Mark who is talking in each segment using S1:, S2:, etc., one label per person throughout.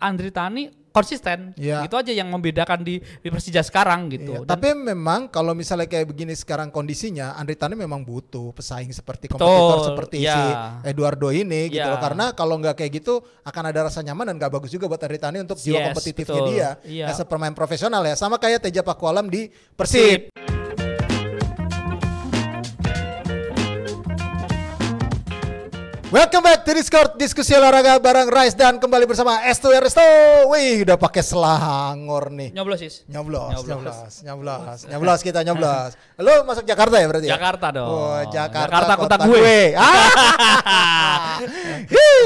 S1: Andri Tani konsisten.
S2: Ya.
S1: Itu aja yang membedakan di Persija sekarang gitu.
S2: Iya, tapi memang kalau misalnya kayak begini sekarang kondisinya, Andri Tani memang butuh pesaing seperti
S1: Betul,
S2: kompetitor seperti
S1: ya.
S2: si Eduardo ini gitu
S1: Ya.
S2: loh. Karena kalau nggak kayak gitu akan ada rasa nyaman dan nggak bagus juga buat Andri Tani untuk jiwa
S1: Yes,
S2: kompetitifnya
S1: betul.
S2: dia.
S1: Iya.
S2: As a pemain profesional ya, sama kayak Teja Pakualam di Persib. Welcome back to Discord Diskusi Olahraga bareng Rais dan kembali bersama Esto Resto. Wih, udah pakai selangor nih.
S1: Nyoblos Is.
S2: Nyoblos kita nyoblos. Lo masuk Jakarta ya berarti?
S1: Jakarta dong.
S2: Oh, Jakarta
S1: kota gue.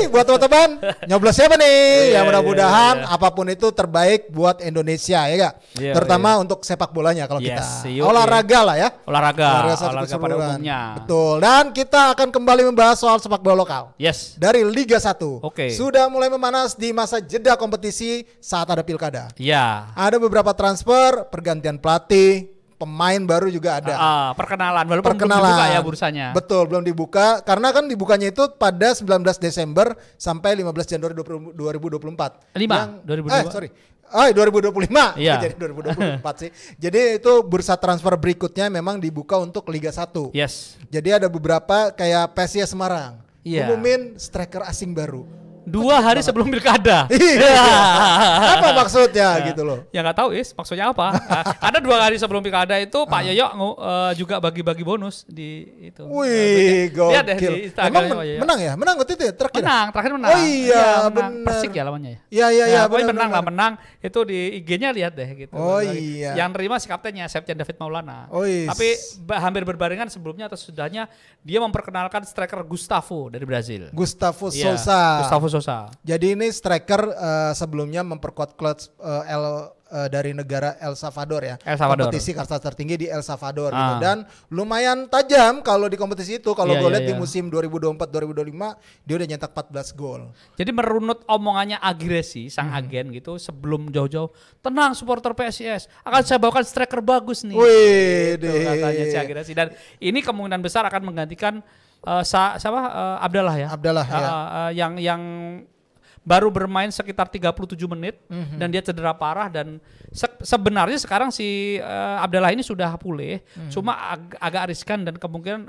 S2: Buat teman-teman, nyoblos siapa nih? Ya mudah-mudahan
S1: iya.
S2: apapun itu terbaik buat Indonesia ya gak?
S1: Iya,
S2: Terutama untuk sepak bolanya kalau kita.
S1: Iya.
S2: Olahraga lah ya.
S1: Olahraga
S2: satu
S1: pada
S2: keseluruhan.
S1: umumnya.
S2: Betul. Dan kita akan kembali membahas soal sepak bola lokal.
S1: Yes.
S2: Dari Liga 1.
S1: Oke.
S2: Sudah mulai memanas di masa jeda kompetisi saat ada pilkada.
S1: Ya.
S2: Ada beberapa transfer, pergantian pelatih, pemain baru juga ada.
S1: Perkenalan walaupun belum dibuka ya bursanya.
S2: Betul, belum dibuka karena kan dibukanya itu pada 19 Desember sampai 15 Januari 2024. 2025.
S1: Iya.
S2: Jadi 2024 sih. Jadi itu bursa transfer berikutnya memang dibuka untuk Liga 1.
S1: Yes.
S2: Jadi ada beberapa kayak PSIS Semarang.
S1: Iya.
S2: Umumin striker asing baru.
S1: 2 hari sebelum pilkada.
S2: Iya. Apa maksudnya gitu loh?
S1: Ya nggak tahu Is, maksudnya apa? Ada 2 hari sebelum pilkada itu Pak Yoyo juga bagi-bagi bonus di itu.
S2: Wih,
S1: Lihat deh
S2: gokil.
S1: di Instagram
S2: Emang
S1: Pak Yoyo.
S2: menang ya? Menang waktu itu ya? Terakhir?
S1: Terakhir menang.
S2: Oh iya,
S1: menang.
S2: benar.
S1: Persik ya lawannya ya.
S2: Iya,
S1: Pokoknya
S2: benar.
S1: menang. Itu di IG-nya lihat deh gitu.
S2: Oh iya.
S1: Yang nerima si kaptennya Septian David Maulana.
S2: Oh iya.
S1: Tapi hampir berbarengan sebelumnya atau sesudahnya dia memperkenalkan striker Gustavo dari Brazil.
S2: Gustavo
S1: Iya,
S2: Sousa.
S1: Gustavo Sousa.
S2: Jadi ini striker sebelumnya memperkuat klub dari negara El Salvador ya.
S1: El Salvador.
S2: Kompetisi kasta tertinggi di El Salvador gitu. Dan lumayan tajam kalau di kompetisi itu. Kalau gue lihat di musim 2024-2025 dia udah nyetak 14 gol.
S1: Jadi merunut omongannya agresi sang agen gitu sebelum jauh-jauh, tenang supporter PSIS, akan saya bawakan striker bagus nih.
S2: Wih,
S1: gitu, katanya si agresi. Dan ini kemungkinan besar akan menggantikan Abdallah ya.
S2: Abdallah ya.
S1: Yang baru bermain sekitar 37 menit dan dia cedera parah dan sebenarnya sekarang si Abdallah ini sudah pulih, cuma agak riskan dan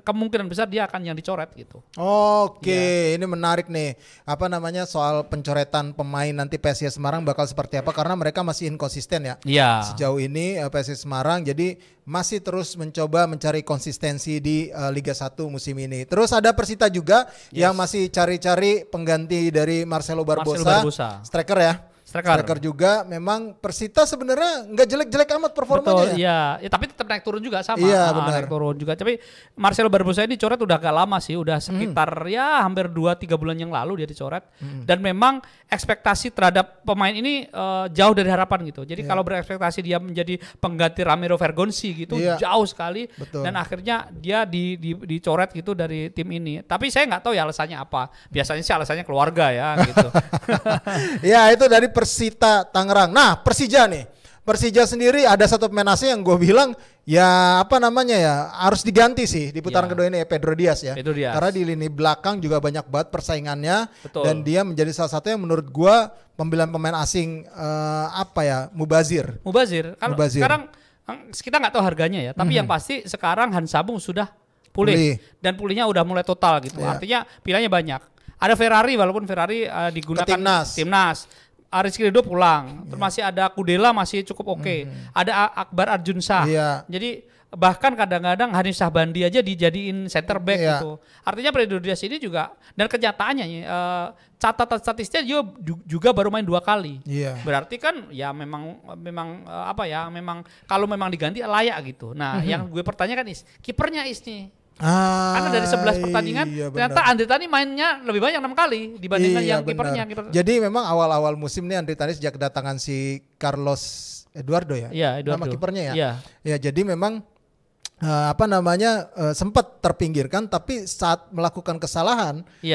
S1: kemungkinan besar dia akan yang dicoret gitu.
S2: Oke, ini menarik nih. Apa namanya soal pencoretan pemain nanti PSIS Semarang bakal seperti apa karena mereka masih inkonsisten ya.
S1: Iya.
S2: Sejauh ini PSIS Semarang jadi masih terus mencoba mencari konsistensi di Liga 1 musim ini. Terus ada Persita juga yang masih cari-cari pengganti dari Marcelo Barbosa. Striker ya. Striker juga memang Persita sebenarnya nggak jelek-jelek amat performanya.
S1: Betul, iya. Ya, tapi tetap naik turun juga sama.
S2: Iya, benar.
S1: Naik turun juga. Tapi Marcelo Barbosa ini dicoret udah agak lama sih, udah sekitar ya hampir 2-3 bulan yang lalu dia dicoret. Dan memang ekspektasi terhadap pemain ini jauh dari harapan gitu. Jadi kalau berekspektasi dia menjadi pengganti Ramiro Vergonzi gitu jauh sekali.
S2: Betul.
S1: Dan akhirnya dia dicoret gitu dari tim ini. Tapi saya nggak tahu ya alasannya apa. Biasanya sih alasannya keluarga ya gitu.
S2: Ya itu dari Persita Tangerang. Nah Persija nih. Persija sendiri ada satu pemain asing yang gue bilang ya apa namanya ya harus diganti sih di putaran kedua ini ya, Pedro Diaz ya.
S1: Pedro Diaz.
S2: Karena di lini belakang juga banyak banget persaingannya.
S1: Betul.
S2: Dan dia menjadi salah satu yang menurut gue pembelian pemain asing Mubazir.
S1: Kalau sekarang kita nggak tahu harganya ya, tapi yang pasti sekarang Hans Sabung sudah pulih. Dan pulihnya udah mulai total gitu. Artinya pilihannya banyak. Ada Ferrari walaupun Ferrari digunakan timnas. Rizky Ridho pulang, terus masih ada Kudela masih cukup oke. Ada Akbar Arjunsah. Jadi bahkan kadang-kadang Hanif Syahbandi aja dijadiin center back gitu. Artinya Pedro Diaz ini juga dan kenyataannya catatan statistiknya juga baru main 2 kali. Berarti kan ya memang kalau memang diganti layak gitu. Nah, yang gue pertanyakan kipernya nih. Karena dari 11 pertandingan ternyata Andri Tani mainnya lebih banyak 6 kali dibandingkan yang kipernya.
S2: Jadi memang awal-awal musim nih Andri Tani sejak kedatangan si Carlos Eduardo ya.
S1: Eduardo.
S2: Nama kipernya ya. Ya jadi memang sempat terpinggirkan tapi saat melakukan kesalahan 2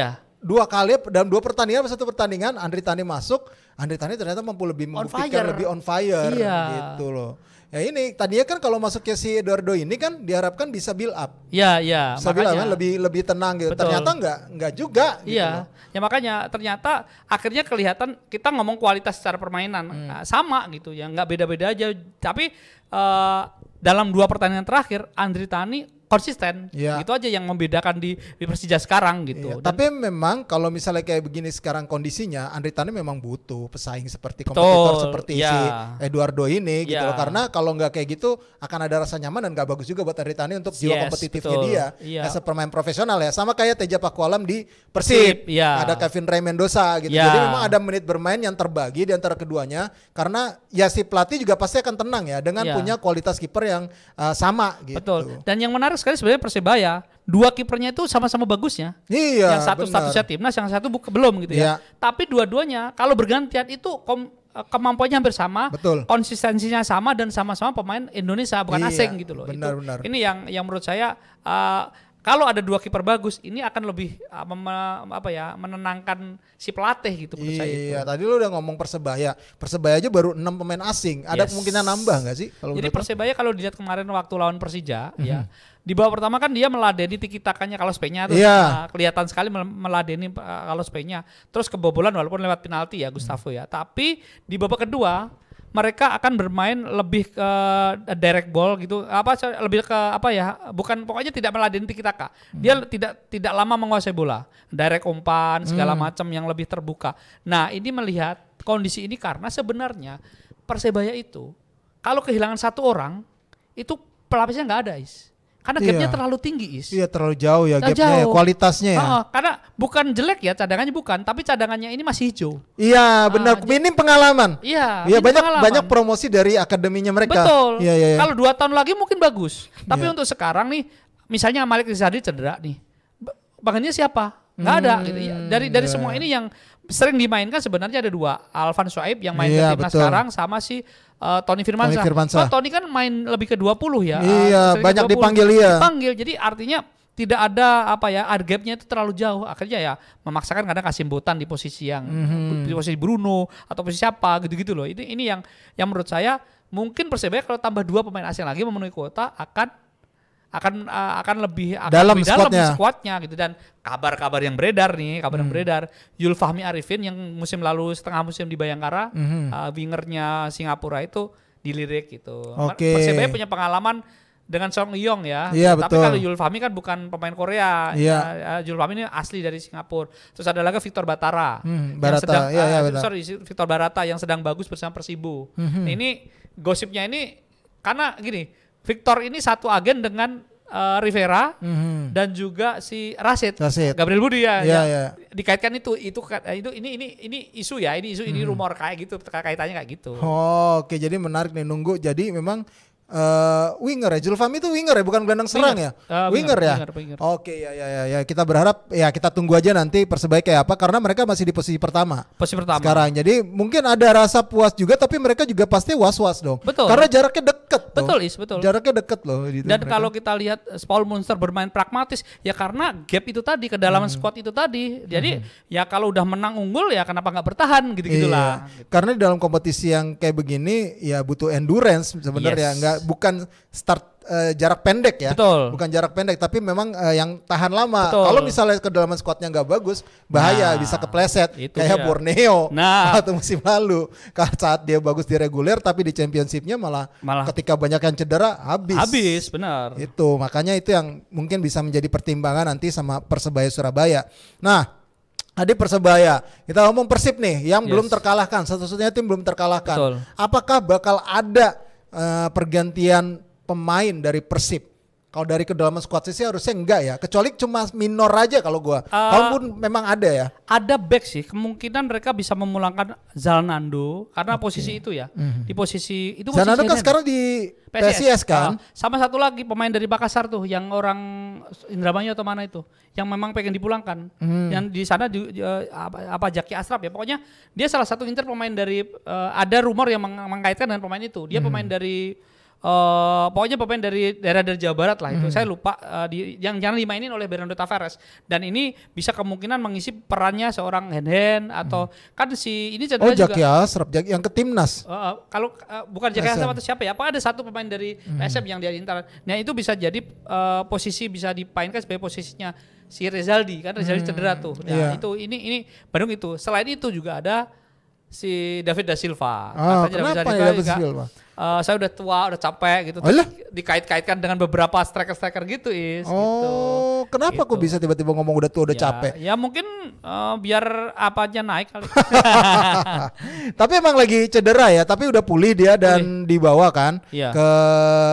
S2: kali dalam 2 pertandingan 1 pertandingan Andri Tani masuk Andri Tani ternyata mampu lebih membuktikan lebih on fire gitu loh. Ya ini tadinya kan kalau masuknya si Eduardo ini kan diharapkan bisa build up.
S1: Iya.
S2: Bisa build up kan lebih tenang gitu. Betul. Ternyata enggak juga gitu.
S1: Iya. Ya makanya ternyata akhirnya kelihatan kita ngomong kualitas secara permainan sama gitu ya, enggak beda-beda aja. Tapi dalam 2 pertandingan terakhir Andri Tani konsisten, itu aja yang membedakan di Persija sekarang gitu.
S2: Tapi memang kalau misalnya kayak begini sekarang kondisinya, Andri Tani memang butuh pesaing seperti kompetitor seperti si Eduardo ini gitu loh. Karena kalau nggak kayak gitu akan ada rasa nyaman dan nggak bagus juga buat Andri Tani untuk jiwa kompetitifnya dia. As a pemain profesional ya, sama kayak Teja Pakualam di Persib. Ada Kevin Ray Mendoza gitu. Jadi memang ada menit bermain yang terbagi di antara keduanya karena ya si pelatih juga pasti akan tenang ya dengan punya kualitas kiper yang sama gitu.
S1: Betul. Dan yang menarik sekali sebenarnya Persebaya 2 kipernya itu sama-sama bagusnya.
S2: Iya.
S1: Yang satu statusnya timnas, yang satu belum gitu ya. Tapi dua-duanya kalau bergantian itu kemampuannya hampir sama, konsistensinya sama dan sama-sama pemain Indonesia bukan asing gitu loh.
S2: Benar.
S1: Ini yang menurut saya kalau ada 2 kiper bagus ini akan lebih menenangkan si pelatih gitu menurut saya.
S2: Iya, tadi lu udah ngomong Persebaya. Persebaya aja baru 6 pemain asing. Ada kemungkinan nambah nggak sih?
S1: Jadi Persebaya kalau dilihat kemarin waktu lawan Persija ya. Di babak pertama kan dia meladeni tiki-takanya Carlos Peña tuh. Kelihatan sekali meladeni Carlos Peña. Terus kebobolan walaupun lewat penalti ya Gustavo ya. Tapi di babak kedua mereka akan bermain lebih ke direct ball gitu, lebih ke bukan, pokoknya tidak meladeni tiki-taka. Dia tidak lama menguasai bola, direct umpan segala macam yang lebih terbuka. Nah ini melihat kondisi ini karena sebenarnya Persebaya itu kalau kehilangan 1 orang itu pelapisnya nggak ada karena gapnya terlalu tinggi
S2: Iya terlalu jauh ya gapnya, kualitasnya ya.
S1: Karena bukan jelek ya cadangannya, bukan, tapi cadangannya ini masih hijau.
S2: Iya benar, minim pengalaman.
S1: Iya
S2: banyak promosi dari akademinya mereka.
S1: Betul. Iya. Kalau 2 tahun lagi mungkin bagus, tapi untuk sekarang nih, misalnya Malik Rizadi cedera nih, bahannya siapa? Nggak ada gitu. Dari semua ini yang sering dimainkan sebenarnya ada 2, Alvan Shuaib yang main di timnas sekarang sama si Tony Firmansyah. Tony kan main lebih ke 20 ya.
S2: Iya, banyak 20, dipanggil
S1: jadi artinya tidak ada gapnya itu terlalu jauh. Akhirnya ya memaksakan kadang Kasim Botan di posisi yang di posisi Bruno atau posisi siapa gitu-gitu loh. Ini yang menurut saya mungkin Persebaya kalau tambah 2 pemain asing lagi memenuhi kuota akan lebih dalam skuadnya gitu. Dan kabar yang beredar Yul Fahmi Arifin yang musim lalu setengah musim di Bayangkara, wingernya Singapura itu dilirik gitu. Persebaya punya pengalaman dengan Song Yong ya. Tapi kalau Yul Fahmi kan bukan pemain Korea. Yul Fahmi ini asli dari Singapura. Terus ada lagi Victor Batara. Victor Barata yang sedang bagus bersama Persibo. Nah, ini gosipnya ini karena gini, Victor ini satu agen dengan Rivera dan juga si Rashid. Gabriel Budi ya. Dikaitkan ini isu ya, ini rumor kayak gitu, kaitannya kayak gitu.
S2: Oke, jadi menarik nih, nunggu. Jadi memang winger ya, Julfami itu winger ya, bukan gelandang serang ya? Winger ya?
S1: Winger.
S2: Oke, ya kita berharap ya, kita tunggu aja nanti Persebaya kayak apa, karena mereka masih di posisi pertama sekarang. Jadi mungkin ada rasa puas juga, tapi mereka juga pasti was-was dong.
S1: Betul.
S2: Karena jaraknya deket.
S1: Betul.
S2: Jaraknya deket loh.
S1: Gitu. Dan kalau kita lihat Paul Munster bermain pragmatis ya karena gap itu tadi, kedalaman squad itu tadi. Jadi ya kalau udah menang unggul ya kenapa nggak bertahan gitu-gitulah.
S2: Gitu. Karena di dalam kompetisi yang kayak begini ya butuh endurance sebenarnya, bukan start jarak pendek ya.
S1: Betul.
S2: Bukan jarak pendek, tapi memang yang tahan lama. Kalau misalnya kedalaman skuadnya nggak bagus, bahaya, bisa kepleset kayak Borneo atau musim lalu. Saat dia bagus di reguler tapi di championshipnya malah ketika banyak yang cedera habis,
S1: benar.
S2: Itu makanya itu yang mungkin bisa menjadi pertimbangan nanti sama Persebaya Surabaya. Nah, Adi Persebaya, kita ngomong Persib nih yang belum terkalahkan, satu-satunya tim belum terkalahkan.
S1: Betul.
S2: Apakah bakal ada pergantian pemain dari Persib? Kalau dari kedalaman squad sih harusnya enggak ya, kecuali cuma minor aja kalau gua. Kalaupun memang ada ya.
S1: Ada back sih, kemungkinan mereka bisa memulangkan Zalnando karena posisi itu ya. Di posisi itu
S2: Zalnando kan sekarang di PSIS kan.
S1: Sama satu lagi pemain dari Makassar tuh yang orang Indramayu atau mana itu, yang memang pengen dipulangkan. Yang di sana Jaki Asraf ya. Pokoknya dia salah satu inter pemain dari ada rumor yang mengkaitkan dengan pemain itu. Dia pemain dari pokoknya pemain dari daerah Jawa Barat lah itu. Saya lupa yang jangan dimainin oleh Bernardo Tavares. Dan ini bisa kemungkinan mengisi perannya seorang Hen atau kan si ini cedera juga.
S2: Jaki Asraf yang ke timnas.
S1: Kalau bukan Jaki Asraf atau siapa ya? Apa ada satu pemain dari PSM yang dia Inter. Nah itu bisa jadi posisi bisa dipainkan sebagai posisinya si Rezaldi kan Rezaldi cedera tuh. Nah itu ini Bandung itu. Selain itu juga ada si David da Silva.
S2: Kenapa David da Silva?
S1: Saya udah tua, udah capek gitu. Terus dikait-kaitkan dengan beberapa striker-striker gitu gitu.
S2: Kenapa kok bisa tiba-tiba ngomong udah tua, udah capek?
S1: Ya mungkin biar apa aja naik kali.
S2: Tapi emang lagi cedera ya, tapi udah pulih dia dan dibawa kan ke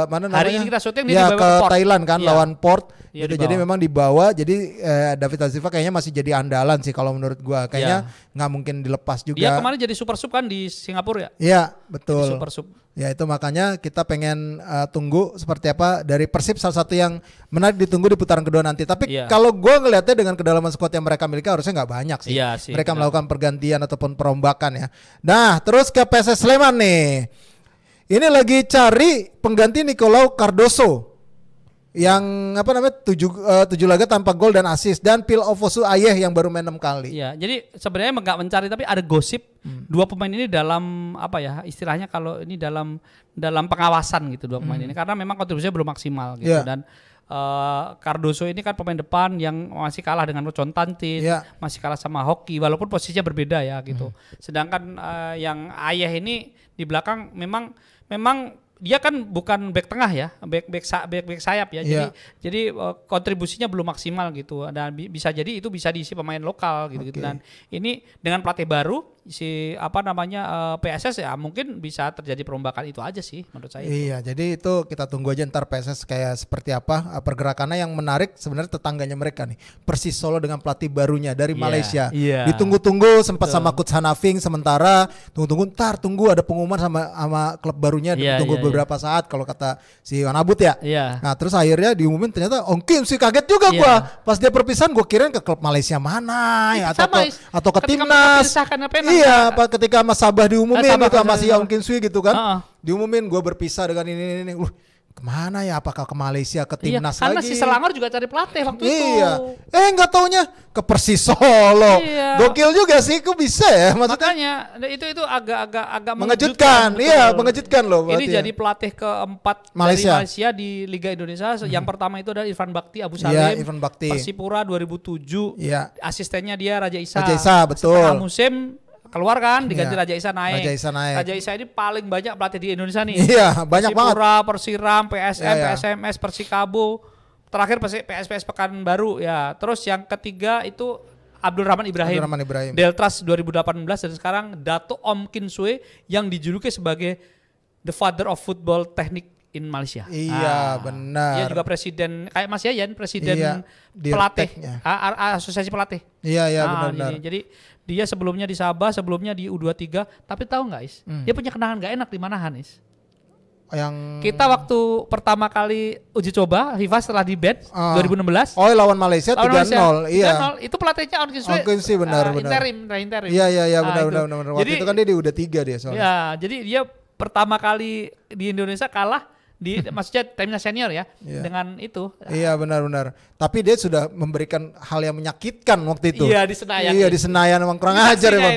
S2: mana namanya?
S1: Hari ini kita syuting dia dibawa
S2: ke
S1: Port.
S2: Thailand kan lawan Port.
S1: Gitu.
S2: Jadi memang dibawa. Jadi David da Silva kayaknya masih jadi andalan sih kalau menurut gua. Kayaknya nggak mungkin dilepas juga.
S1: Dia kemarin jadi super sub kan di Singapura ya?
S2: Iya, betul.
S1: Jadi super sub.
S2: Ya itu makanya kita pengen tunggu seperti apa dari Persib, salah satu yang menarik ditunggu di putaran kedua nanti. Tapi kalau gue ngelihatnya dengan kedalaman skuad yang mereka miliki harusnya nggak banyak sih. Mereka melakukan pergantian ataupun perombakan ya. Nah terus ke PSS Sleman nih. Ini lagi cari pengganti Nicolau Cardoso yang 7 laga tanpa gol dan assist, dan Phil Ofosu Ayeh yang baru main 6 kali.
S1: Iya, jadi sebenarnya nggak mencari tapi ada gosip dua pemain ini dalam apa ya istilahnya kalau ini dalam pengawasan gitu dua pemain ini karena memang kontribusinya belum maksimal gitu dan Cardoso ini kan pemain depan yang masih kalah dengan Constantin, masih kalah sama Hoki walaupun posisinya berbeda ya gitu. Sedangkan yang Ayeh ini di belakang memang dia kan bukan back tengah ya, back sayap ya. Jadi kontribusinya belum maksimal gitu. Dan bisa jadi itu bisa diisi pemain lokal gitu. Dan ini dengan pelatih baru si PSS ya mungkin bisa terjadi perombakan itu aja sih menurut saya.
S2: Iya, jadi itu kita tunggu aja ntar PSS kayak seperti apa pergerakannya. Yang menarik sebenarnya tetangganya mereka nih, Persis Solo dengan pelatih barunya dari Malaysia. Ditunggu-tunggu sempat sama Coach Hanafing sementara tunggu ada pengumuman sama klub barunya tunggu beberapa saat kalau kata si Wanabut ya. Nah, terus akhirnya diumumin ternyata Ong Kim sih, kaget juga gua. Pas dia perpisahan gua kirain ke klub Malaysia mana ya atau ke timnas. Iya, ketika Mas Sabah diumumin itu sama si Ong Kim Sui gitu kan. Diumumin gue berpisah dengan ini. Kemana ya? Apakah ke Malaysia, ke timnas
S1: karena
S2: lagi?
S1: si Selangor juga cari pelatih waktu itu.
S2: Nggak taunya ke Persis Solo. Gokil juga sih, kok bisa ya?
S1: Makanya itu agak
S2: mengejutkan. Iya, mengejutkan loh.
S1: Ini jadi pelatih keempat Malaysia di Liga Indonesia. Yang pertama itu adalah Irfan Bakti Abu Salim. Persipura 2007. Asistennya dia Raja Isa.
S2: Betul.
S1: Setengah musim keluar kan diganti Raja Isa naik. Raja Isa ini paling banyak pelatih di Indonesia nih.
S2: Iya, banyak banget.
S1: Persipura, Persiram, PSM, PSMS, Persikabo, terakhir PSPS Pekanbaru ya. Terus yang ketiga itu Abdul Rahman Ibrahim. Deltras 2018 dan sekarang Dato Om Kin Sue yang dijuluki sebagai the father of football teknik in Malaysia.
S2: Benar.
S1: Dia juga presiden kayak Mas Yayan, presiden pelatih, asosiasi pelatih.
S2: Benar.
S1: Jadi dia sebelumnya di Sabah, sebelumnya di U23, tapi tahu nggak Is? Dia punya kenangan nggak enak di Manahan Is. Kita waktu pertama kali uji coba FIFA setelah di ban 2016.
S2: Lawan Malaysia 3-0. Iya.
S1: 3-0. Itu pelatihnya Ong Kin Sui.
S2: Benar.
S1: Interim.
S2: Iya, benar. Waktu itu kan dia di U3 dia soalnya.
S1: Ya, jadi dia pertama kali di Indonesia kalah maksudnya timnas senior ya dengan itu.
S2: Iya benar. Tapi dia sudah memberikan hal yang menyakitkan waktu itu.
S1: Iya di Senayan.
S2: Di Senayan emang kurang ajar emang.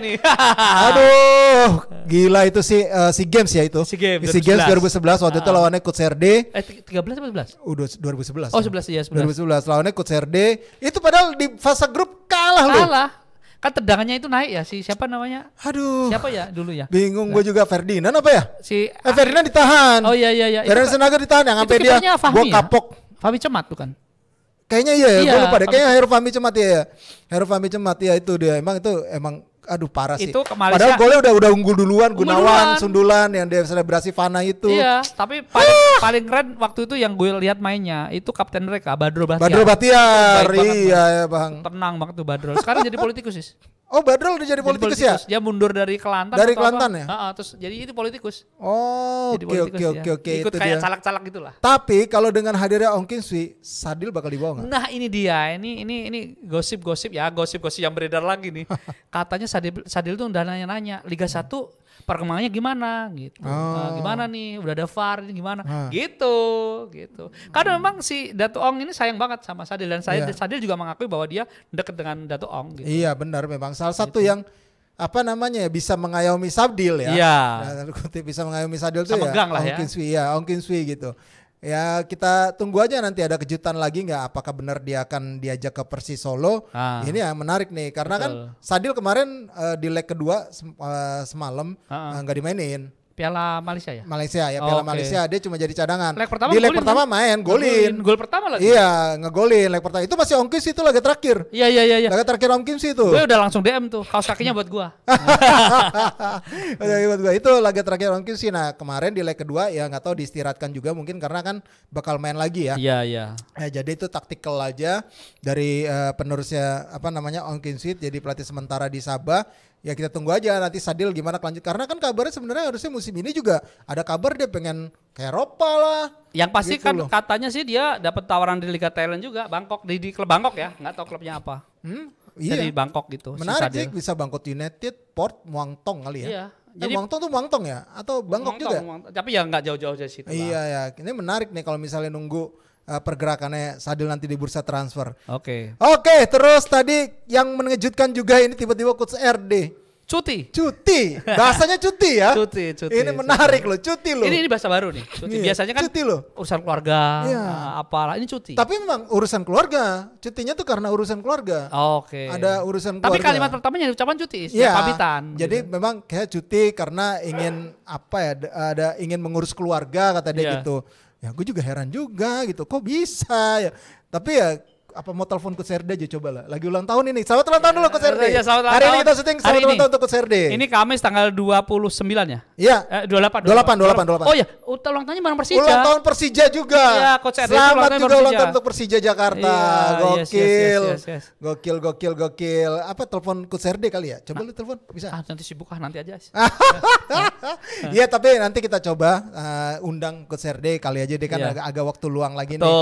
S2: Aduh, gila itu si Games ya itu. Si Games 2011 waktu itu lawannya Coach RD.
S1: 13 atau 11?
S2: Udah 2011. 2011 lawannya Coach RD. Itu padahal di fase grup kalah loh.
S1: Kan tendangannya itu naik ya siapa namanya?
S2: Aduh.
S1: Siapa ya dulu ya?
S2: Bingung gue juga. Ferdinand apa ya? Ferdinand ditahan.
S1: Oh iya.
S2: Ferdinand Senaga ditahan yang sampai dia gua kapok.
S1: Fahmi Cemat bukan?
S2: Kayaknya gue lupa deh. Kayaknya Heru Fahmi Cemat ya. Heru Fahmi Cemat ya itu dia. Emang aduh parah sih.
S1: Itu ke Malaysia.
S2: Padahal golnya udah unggul duluan. Gunawan, Sundulan yang dia selebrasi Fana itu.
S1: Iya, tapi paling keren waktu itu yang gue lihat mainnya itu kapten mereka Badrul
S2: Bahtiar. Iya Bang.
S1: Tenang banget tuh Badrul. Sekarang jadi politikus sih.
S2: Badrul udah jadi politikus ya?
S1: Dia mundur dari Kelantan.
S2: Dari Kelantan ya?
S1: Terus jadi itu politikus.
S2: Oke.
S1: Ikut kayak calak-calak gitulah.
S2: Tapi kalau dengan hadirnya Ong Kin Sui, Sadil bakal dibawa nggak?
S1: Nah ini dia, ini gosip-gosip yang beredar lagi nih. Katanya Sadil tuh udah nanya-nanya Liga 1 perkembangannya gimana gitu. Gimana nih, udah ada VAR ini gimana? Gitu. Karena memang si Dato Ong ini sayang banget sama Sadil dan Sadil juga mengakui bahwa dia deket dengan Dato Ong gitu.
S2: Iya, benar memang salah satu yang bisa mengayomi Sadil ya.
S1: Iya.
S2: Bisa mengayomi Sadil tuh ya. Ong Kin Sui gitu. Ya kita tunggu aja nanti ada kejutan lagi nggak, apakah benar dia akan diajak ke Persis Solo. Ini yang menarik nih karena kan Sadil kemarin di leg kedua semalam nggak dimainin.
S1: Piala Malaysia ya?
S2: Piala Malaysia dia cuma jadi cadangan.
S1: Di leg pertama
S2: main, golin.
S1: Gol pertama lagi.
S2: Iya, ngegolin leg pertama. Itu masih Ong Kim Sui itu laga terakhir.
S1: Iya.
S2: Laga terakhir Ong Kim Sui itu.
S1: Gue udah langsung DM tuh, kaos kakinya buat gua.
S2: Itu laga terakhir Ong Kim Sui. Nah, kemarin di leg kedua ya nggak tahu diistirahatkan juga mungkin karena kan bakal main lagi ya.
S1: Iya.
S2: Jadi itu taktikal aja dari penerusnya Ong Kim Sui jadi pelatih sementara di Sabah. Ya kita tunggu aja nanti Sadil gimana kelanjut, karena kan kabarnya sebenarnya harusnya musim ini juga ada kabar dia pengen ke Eropa lah.
S1: Yang pasti gitu kan katanya sih dia dapat tawaran di Liga Thailand juga, Bangkok, di klub Bangkok ya, nggak tahu klubnya apa.
S2: Iya.
S1: Jadi Bangkok gitu.
S2: Menarik sih, bisa Bangkok United, Port Muangthong kali ya.
S1: Iya.
S2: Jadi Muangthong tuh Muangthong ya atau Bangkok juga?
S1: Tapi ya nggak jauh-jauh dari situ.
S2: Iya. Ini menarik nih kalau misalnya nunggu pergerakannya Sadil nanti di bursa transfer.
S1: Oke,
S2: terus tadi yang mengejutkan juga ini tiba-tiba Coach RD cuti. Bahasanya cuti ya.
S1: Cuti.
S2: Ini menarik loh, cuti loh.
S1: Ini bahasa baru nih. Cuti biasanya kan
S2: cuti loh.
S1: Urusan keluarga, apalah, ini cuti.
S2: Tapi memang urusan keluarga. Cutinya tuh karena urusan keluarga.
S1: Oke.
S2: Ada urusan keluarga.
S1: Tapi kalimat pertamanya ucapan cuti, pamitan.
S2: Jadi memang kayak cuti karena ingin ingin mengurus keluarga kata dia gitu. Ya gue juga heran juga gitu. Kok bisa ya? Tapi ya mau telepon Coach RD aja coba lah. Lagi ulang tahun ini. Selamat ulang tahun dulu Coach RD.
S1: Ya,
S2: hari ini kita syuting selamat ulang tahun untuk Coach RD.
S1: Ini Kamis tanggal 29 ya?
S2: Iya. 28.
S1: Oh iya, ulang tahunnya bareng Persija.
S2: Ulang tahun Persija juga.
S1: Iya, Coach RD.
S2: Selamat juga ulang tahun untuk Persija Jakarta. Gokil.
S1: Yes.
S2: Gokil. Telepon Coach RD kali ya? Coba lu telepon, bisa?
S1: Nanti sibuk nanti aja.
S2: Iya, tapi nanti kita coba undang Coach RD kali aja, dia kan agak waktu luang lagi nih.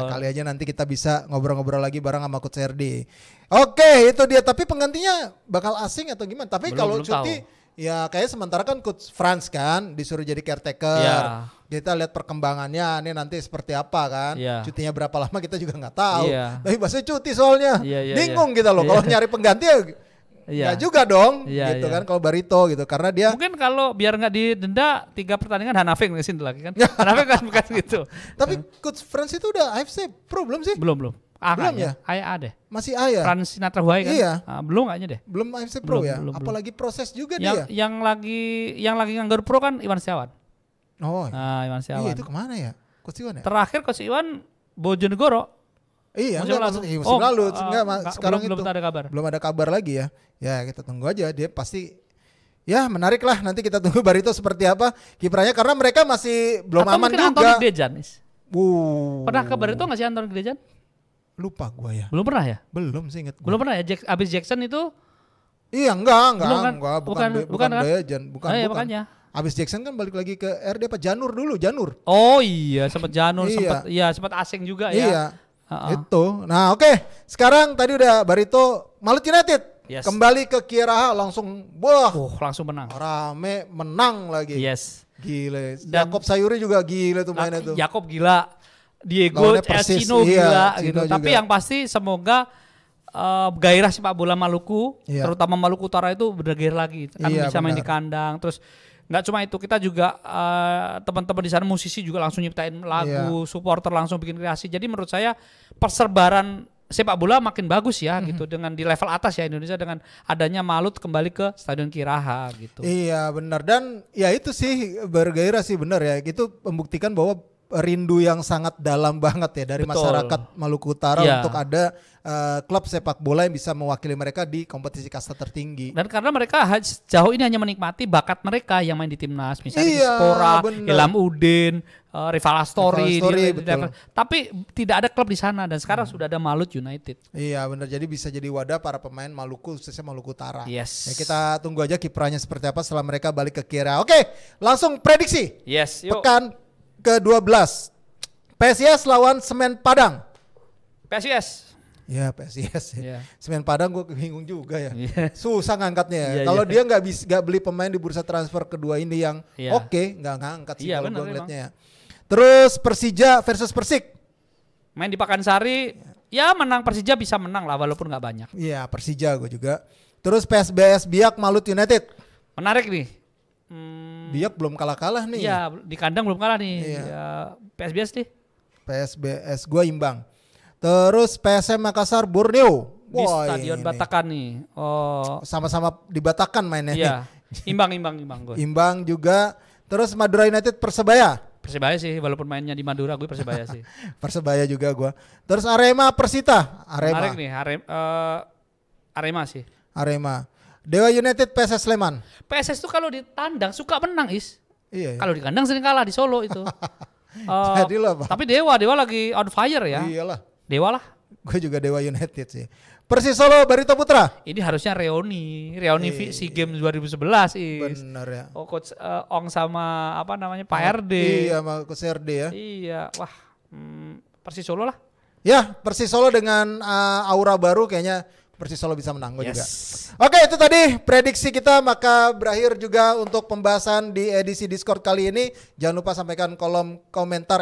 S2: Kali aja nanti kita bisa ngobrol lagi bareng sama Coach RD. Oke, itu dia. Tapi penggantinya bakal asing atau gimana? Tapi kalau cuti ya kayak sementara kan Coach Franz kan disuruh jadi caretaker.
S1: Ya.
S2: Kita lihat perkembangannya ini nanti seperti apa kan. Cutinya berapa lama kita juga nggak tahu. Tapi bahasanya cuti soalnya. Bingung kita loh kalau nyari pengganti ya juga dong gitu kan kalau Barito gitu, karena dia
S1: mungkin kalau biar nggak didenda 3 pertandingan Hanafi ngesin lagi kan. Hanafi kan bukan gitu.
S2: Tapi Coach Franz itu udah AFC Pro belum sih?
S1: Belum.
S2: Belum ya?
S1: A deh.
S2: Masih A ya?
S1: Frans Sinatra Huay kan?
S2: Iya.
S1: Belum kayaknya deh.
S2: Belum AFC Pro ya? Apalagi proses juga dia.
S1: Yang lagi nganggur pro kan Iwan Setiawan. Iwan Setiawan.
S2: Iya, itu kemana ya? Coach Iwan ya?
S1: Terakhir Coach Iwan Bojonegoro.
S2: Iya, musim lalu. Sekarang
S1: belum ada kabar.
S2: Belum ada kabar lagi ya. Ya, kita tunggu aja, dia pasti ya menarik lah, nanti kita tunggu Barito seperti apa kiprahnya karena mereka masih belum aman juga.
S1: Antoni Dejan. Pernah ke Barito nggak sih Antoni Dejan?
S2: Lupa gua ya.
S1: Belum pernah ya?
S2: Belum sih, inget gua.
S1: Belum pernah ya. Abis Jackson itu?
S2: Iya, enggak,
S1: bukan
S2: Dejan, bukan.
S1: Makanya.
S2: Abis Jackson kan balik lagi ke RD Janur dulu, Janur.
S1: Oh iya, sempat Janur, sempat asing juga ya.
S2: Iya. Itu. Nah, oke. Sekarang tadi udah Barito, Malut United. Kembali ke Kieraha langsung
S1: langsung menang.
S2: Rame, menang lagi.
S1: Yes.
S2: Gila. Jakob Sayuri juga gila tuh mainnya tuh.
S1: Jakob gila. Diego Chino gila gitu. Tapi yang pasti semoga gairah sepak bola Maluku, terutama Maluku Utara itu bergairah lagi. Kan bisa main di kandang. Terus nggak cuma itu, kita juga teman-teman di sana musisi juga langsung nyiptain lagu, supporter langsung bikin kreasi. Jadi menurut saya perserbaran sepak bola makin bagus ya gitu, dengan di level atas ya Indonesia dengan adanya Malut kembali ke Stadion Kieraha gitu.
S2: Iya benar, dan ya itu sih bergairah sih, benar ya, itu membuktikan bahwa rindu yang sangat dalam banget ya dari masyarakat Maluku Utara untuk ada klub sepak bola yang bisa mewakili mereka di kompetisi kasta tertinggi.
S1: Dan karena mereka sejauh ini hanya menikmati bakat mereka yang main di timnas, misalnya di Spora, Ilham Udin, Rival Astori, tapi tidak ada klub di sana, dan sekarang sudah ada Malut United. Iya
S2: benar, jadi bisa jadi wadah para pemain Maluku, khususnya Maluku Utara.
S1: Yes.
S2: Ya, kita tunggu aja kiprahnya seperti apa setelah mereka balik ke Kieraha. Oke, langsung prediksi.
S1: Yes. Yuk.
S2: Pekan ke-12 PSIS lawan Semen Padang.
S1: PSIS.
S2: Ya PSIS.
S1: Iya.
S2: Semen Padang gue bingung juga ya.
S1: Iya.
S2: Susah ngangkatnya.
S1: Iya,
S2: Kalau
S1: iya.
S2: dia nggak beli pemain di bursa transfer kedua ini yang
S1: Iya.
S2: oke, nggak ngangkat sih
S1: Iya,
S2: kalau
S1: benar
S2: gue
S1: emang.
S2: ngeliatnya ya. Terus Persija versus Persik.
S1: Main di Pakansari, ya menang Persija bisa menang lah walaupun nggak banyak.
S2: Iya Persija gue juga. Terus PSBS Biak Malut United.
S1: Menarik nih.
S2: Biak belum kalah-kalah nih.
S1: Iya, di kandang belum kalah nih.
S2: Iya.
S1: Ya, PSBS nih.
S2: PSBS gue imbang. Terus PSM Makassar Borneo.
S1: Di
S2: Wah,
S1: Stadion
S2: ini
S1: Batakan nih. Oh,
S2: sama-sama di Batakan mainnya.
S1: iya. Imbang gue.
S2: Imbang juga. Terus Madura United Persebaya.
S1: Persebaya sih, walaupun mainnya di Madura gue Persebaya sih.
S2: Persebaya juga gue. Terus Arema Persita.
S1: Menarik nih, Arema sih.
S2: Arema. Dewa United PSS Sleman.
S1: PSS tuh kalau di tandang suka menang Is.
S2: Iya.
S1: Kalau di kandang sering kalah di Solo itu.
S2: Jadi lo apa?
S1: Tapi Dewa lagi on fire ya.
S2: Iyalah.
S1: Dewa lah.
S2: Gue juga Dewa United sih. Persis Solo Barito Putra.
S1: Ini harusnya Reoni SEA Games 2011 Is.
S2: Bener ya.
S1: Oh coach Ong sama apa namanya Pak RD.
S2: Iya sama Coach RD ya.
S1: Iya, wah. Persis Solo lah.
S2: Ya Persis Solo dengan aura baru kayaknya Persis Solo bisa menang gue juga.
S1: Yes.
S2: Oke itu tadi prediksi kita, maka berakhir juga untuk pembahasan di edisi Discord kali ini. Jangan lupa sampaikan komentar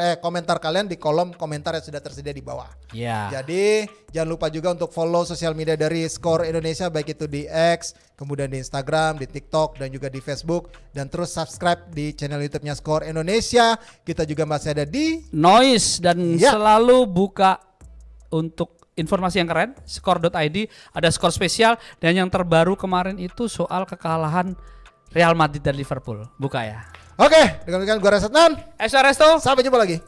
S2: kalian di kolom komentar yang sudah tersedia di bawah.
S1: Ya.
S2: Jadi jangan lupa juga untuk follow sosial media dari Skor Indonesia, baik itu di X, kemudian di Instagram, di TikTok, dan juga di Facebook. Dan terus subscribe di channel YouTube-nya Skor Indonesia. Kita juga masih ada di
S1: Noise dan
S2: Ya.
S1: selalu buka untuk informasi yang keren, skor.id, ada skor spesial, dan yang terbaru kemarin itu soal kekalahan Real Madrid dan Liverpool. Buka ya.
S2: Oke, dengan gue Resetnan.
S1: Resto.
S2: Sampai jumpa lagi.